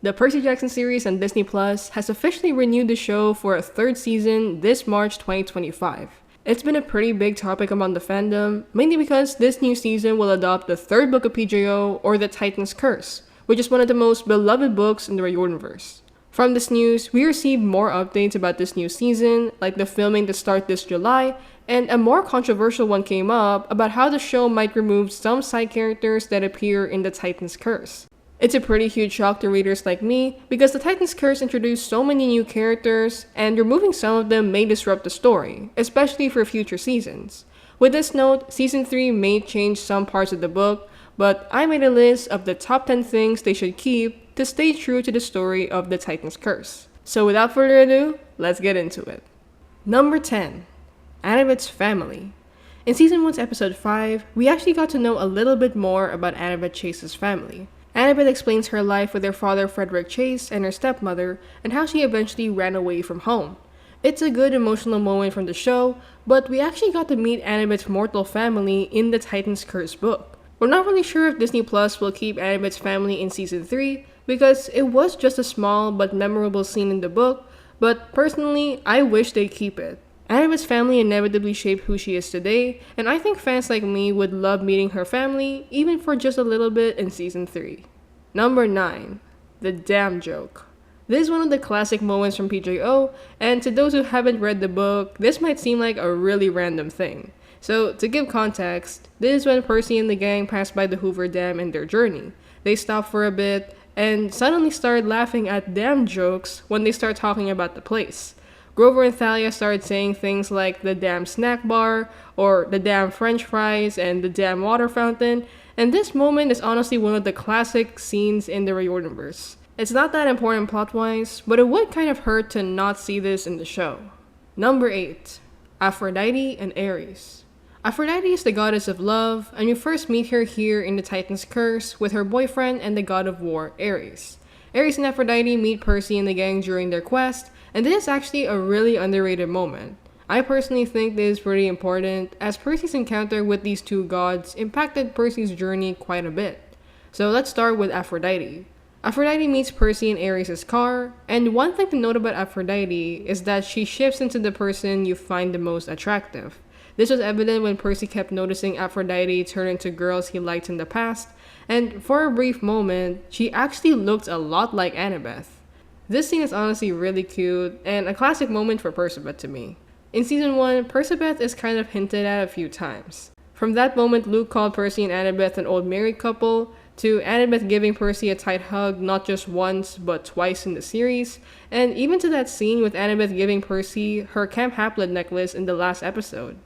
The Percy Jackson series on Disney Plus has officially renewed the show for a third season this March 2025. It's been a pretty big topic among the fandom, mainly because this new season will adopt the third book of PJO, or The Titan's Curse, which is one of the most beloved books in the Riordanverse. From this news, we received more updates about this new season, like the filming to start this July, and a more controversial one came up about how the show might remove some side characters that appear in The Titan's Curse. It's a pretty huge shock to readers like me, because The Titan's Curse introduced so many new characters, and removing some of them may disrupt the story, especially for future seasons. With this note, Season 3 may change some parts of the book, but I made a list of the top 10 things they should keep to stay true to the story of The Titan's Curse. So without further ado, let's get into it. Number 10. Annabeth's family. In Season 1's Episode 5, we actually got to know a little bit more about Annabeth Chase's family. Annabeth explains her life with her father Frederick Chase and her stepmother, and how she eventually ran away from home. It's a good emotional moment from the show, but we actually got to meet Annabeth's mortal family in the Titan's Curse book. We're not really sure if Disney Plus will keep Annabeth's family in Season 3, because it was just a small but memorable scene in the book, but personally, I wish they'd keep it. Annabeth's family inevitably shaped who she is today, and I think fans like me would love meeting her family, even for just a little bit in Season 3. Number 9. The Damn Joke. This is one of the classic moments from PJO, and to those who haven't read the book, this might seem like a really random thing. So, to give context, this is when Percy and the gang pass by the Hoover Dam in their journey. They stop for a bit, and suddenly start laughing at damn jokes when they start talking about the place. Grover and Thalia started saying things like the damn snack bar, or the damn french fries, and the damn water fountain, and this moment is honestly one of the classic scenes in the Riordanverse. It's not that important plot-wise, but it would kind of hurt to not see this in the show. Number 8. Aphrodite and Ares. Aphrodite is the goddess of love, and we first meet her here in the Titan's Curse with her boyfriend and the god of war, Ares. Ares and Aphrodite meet Percy and the gang during their quest, and this is actually a really underrated moment. I personally think this is pretty important, as Percy's encounter with these two gods impacted Percy's journey quite a bit. So let's start with Aphrodite. Aphrodite meets Percy in Ares' car, and one thing to note about Aphrodite is that she shifts into the person you find the most attractive. This was evident when Percy kept noticing Aphrodite turn into girls he liked in the past, and for a brief moment, she actually looked a lot like Annabeth. This scene is honestly really cute, and a classic moment for Percabeth to me. In Season 1, Percabeth is kind of hinted at a few times. From that moment Luke called Percy and Annabeth an old married couple, to Annabeth giving Percy a tight hug not just once, but twice in the series, and even to that scene with Annabeth giving Percy her Camp Haplet necklace in the last episode.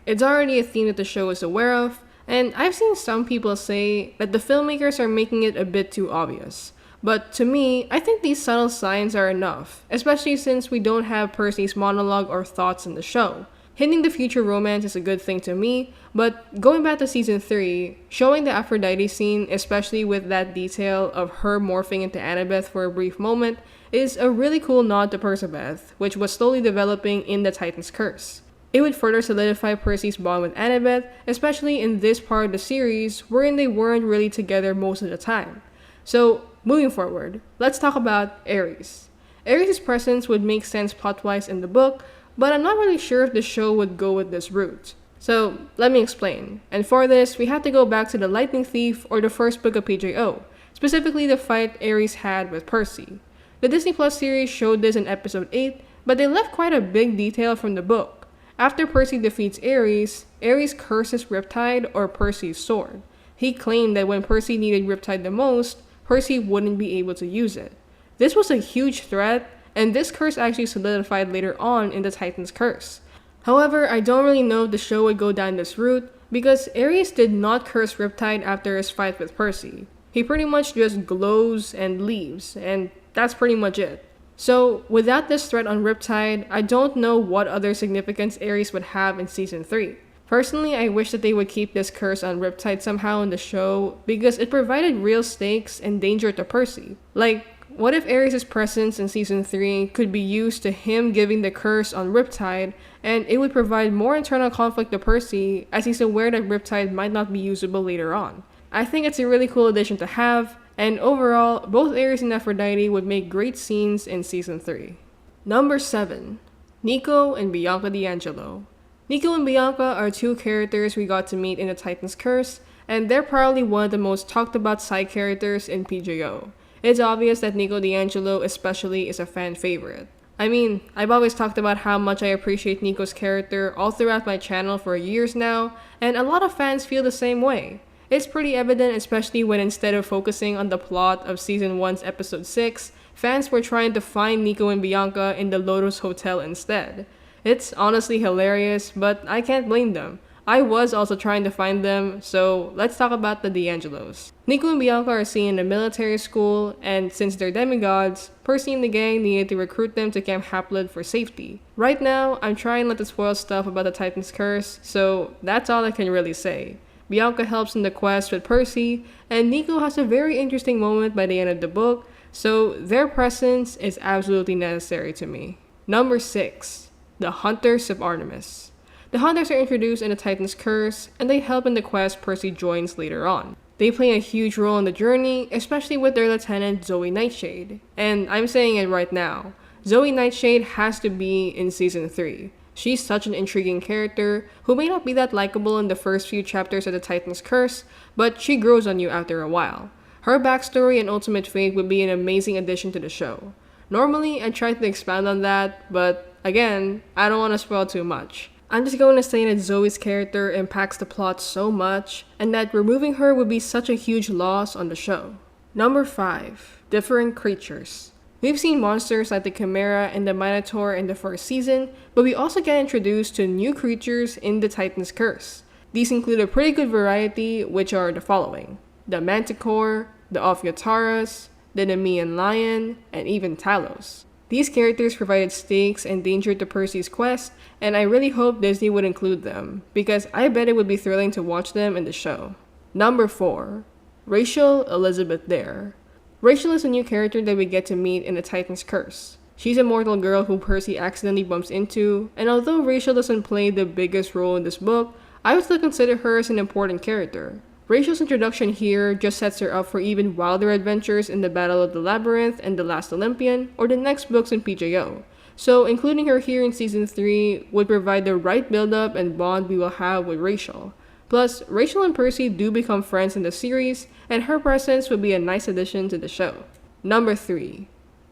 It's already a theme that the show is aware of, and I've seen some people say that the filmmakers are making it a bit too obvious. But to me, I think these subtle signs are enough, especially since we don't have Percy's monologue or thoughts in the show. Hinting the future romance is a good thing to me, but going back to Season 3, showing the Aphrodite scene, especially with that detail of her morphing into Annabeth for a brief moment, is a really cool nod to Percabeth, which was slowly developing in the Titan's Curse. It would further solidify Percy's bond with Annabeth, especially in this part of the series wherein they weren't really together most of the time. So, moving forward, let's talk about Ares. Ares' presence would make sense plot-wise in the book, but I'm not really sure if the show would go with this route. So, let me explain. And for this, we have to go back to the Lightning Thief, or the first book of PJO, specifically the fight Ares had with Percy. The Disney Plus series showed this in Episode 8, but they left quite a big detail from the book. After Percy defeats Ares, Ares curses Riptide, or Percy's sword. He claimed that when Percy needed Riptide the most, Percy wouldn't be able to use it. This was a huge threat, and this curse actually solidified later on in the Titan's Curse. However, I don't really know if the show would go down this route, because Ares did not curse Riptide after his fight with Percy. He pretty much just glows and leaves, and that's pretty much it. So, without this threat on Riptide, I don't know what other significance Ares would have in Season 3. Personally, I wish that they would keep this curse on Riptide somehow in the show, because it provided real stakes and danger to Percy. What if Ares' presence in Season 3 could be used to him giving the curse on Riptide, and it would provide more internal conflict to Percy, as he's aware that Riptide might not be usable later on. I think it's a really cool addition to have, and overall, both Ares and Aphrodite would make great scenes in Season 3. Number 7. Nico and Bianca D'Angelo. Nico and Bianca are two characters we got to meet in The Titan's Curse, and they're probably one of the most talked about side characters in PJO. It's obvious that Nico D'Angelo especially is a fan favorite. I mean, I've always talked about how much I appreciate Nico's character all throughout my channel for years now, and a lot of fans feel the same way. It's pretty evident, especially when instead of focusing on the plot of Season 1's Episode 6, fans were trying to find Nico and Bianca in the Lotus Hotel instead. It's honestly hilarious, but I can't blame them. I was also trying to find them, so let's talk about the D'Angelos. Nico and Bianca are seen in a military school, and since they're demigods, Percy and the gang needed to recruit them to Camp Haplid for safety. Right now, I'm trying not to spoil stuff about the Titan's Curse, so that's all I can really say. Bianca helps in the quest with Percy, and Nico has a very interesting moment by the end of the book, so their presence is absolutely necessary to me. Number 6. The Hunters of Artemis. The Hunters are introduced in The Titan's Curse, and they help in the quest Percy joins later on. They play a huge role in the journey, especially with their lieutenant Zoe Nightshade. And I'm saying it right now, Zoe Nightshade has to be in Season 3. She's such an intriguing character who may not be that likable in the first few chapters of The Titan's Curse, but she grows on you after a while. Her backstory and ultimate fate would be an amazing addition to the show. Normally, I try to expand on that, but again, I don't want to spoil too much. I'm just going to say that Zoe's character impacts the plot so much, and that removing her would be such a huge loss on the show. Number 5. Different creatures. We've seen monsters like the Chimera and the Minotaur in the first season, but we also get introduced to new creatures in The Titan's Curse. These include a pretty good variety, which are the following: the Manticore, the Ophiuchtarus, the Nemean Lion, and even Talos. These characters provided stakes and danger to Percy's quest, and I really hope Disney would include them, because I bet it would be thrilling to watch them in the show. Number 4. Rachel Elizabeth Dare. Rachel is a new character that we get to meet in The Titan's Curse. She's a mortal girl who Percy accidentally bumps into, and although Rachel doesn't play the biggest role in this book, I would still consider her as an important character. Rachel's introduction here just sets her up for even wilder adventures in the Battle of the Labyrinth and The Last Olympian, or the next books in PJO. So including her here in Season 3 would provide the right build-up and bond we will have with Rachel. Plus, Rachel and Percy do become friends in the series, and her presence would be a nice addition to the show. Number 3.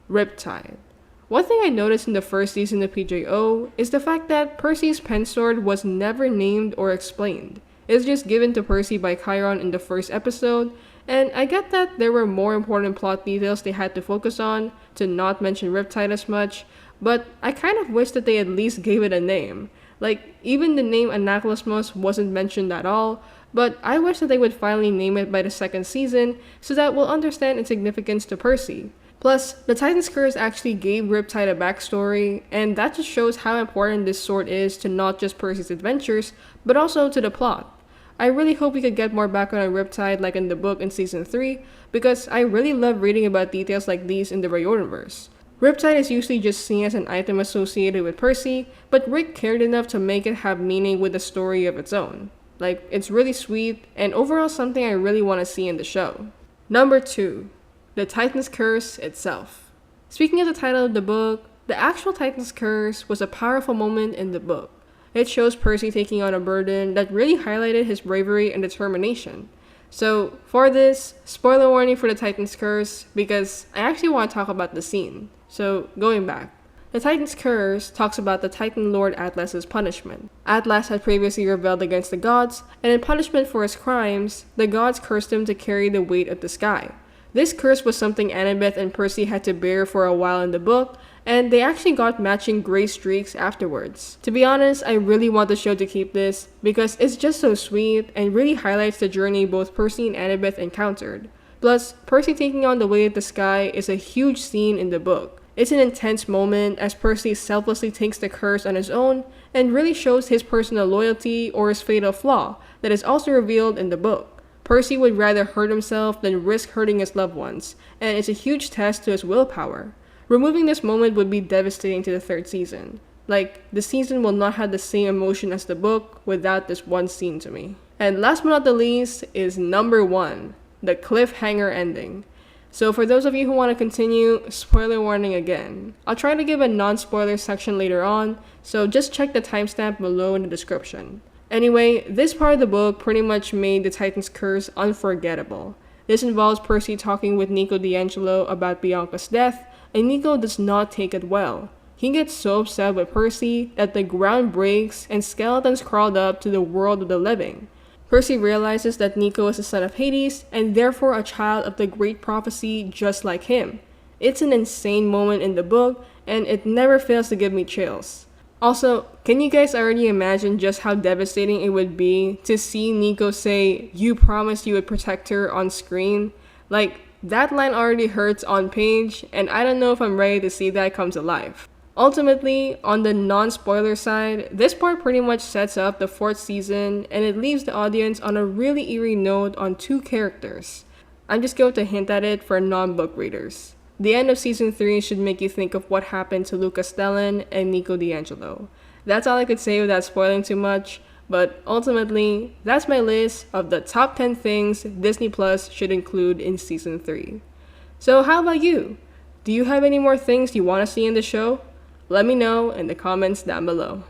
Riptide. One thing I noticed in the first season of PJO is the fact that Percy's pen sword was never named or explained. It's just given to Percy by Chiron in the first episode, and I get that there were more important plot details they had to focus on to not mention Riptide as much, but I kind of wish that they at least gave it a name. Like, even the name Anaklusmos wasn't mentioned at all, but I wish that they would finally name it by the second season so that we'll understand its significance to Percy. Plus, The Titan's Curse actually gave Riptide a backstory, and that just shows how important this sword is to not just Percy's adventures, but also to the plot. I really hope we could get more background on Riptide like in the book in Season 3, because I really love reading about details like these in the Riordanverse. Riptide is usually just seen as an item associated with Percy, but Rick cared enough to make it have meaning with a story of its own. Like, it's really sweet, and overall something I really want to see in the show. Number 2. The Titan's Curse itself. Speaking of the title of the book, the actual Titan's Curse was a powerful moment in the book. It shows Percy taking on a burden that really highlighted his bravery and determination. So, for this, spoiler warning for The Titan's Curse, because I actually want to talk about the scene. So, going back. The Titan's Curse talks about the Titan Lord Atlas's punishment. Atlas had previously rebelled against the gods, and in punishment for his crimes, the gods cursed him to carry the weight of the sky. This curse was something Annabeth and Percy had to bear for a while in the book, and they actually got matching gray streaks afterwards. To be honest, I really want the show to keep this, because it's just so sweet and really highlights the journey both Percy and Annabeth encountered. Plus, Percy taking on the weight of the sky is a huge scene in the book. It's an intense moment as Percy selflessly takes the curse on his own and really shows his personal loyalty or his fatal flaw that is also revealed in the book. Percy would rather hurt himself than risk hurting his loved ones, and it's a huge test to his willpower. Removing this moment would be devastating to the third season. Like, the season will not have the same emotion as the book without this one scene to me. And last but not the least is number 1, the cliffhanger ending. So for those of you who want to continue, spoiler warning again. I'll try to give a non-spoiler section later on, so just check the timestamp below in the description. Anyway, this part of the book pretty much made the Titan's Curse unforgettable. This involves Percy talking with Nico D'Angelo about Bianca's death, and Nico does not take it well. He gets so upset with Percy that the ground breaks and skeletons crawled up to the world of the living. Percy realizes that Nico is a son of Hades and therefore a child of the great prophecy just like him. It's an insane moment in the book and it never fails to give me chills. Also, can you guys already imagine just how devastating it would be to see Nico say, "You promised you would protect her" on screen? Like, that line already hurts on page and I don't know if I'm ready to see that come to life. Ultimately, on the non-spoiler side, this part pretty much sets up the 4th season and it leaves the audience on a really eerie note on 2 characters. I'm just going to hint at it for non-book readers. The end of season 3 should make you think of what happened to Luca Stellan and Nico D'Angelo. That's all I could say without spoiling too much, but ultimately, that's my list of the top 10 things Disney Plus should include in season 3. So how about you? Do you have any more things you want to see in the show? Let me know in the comments down below.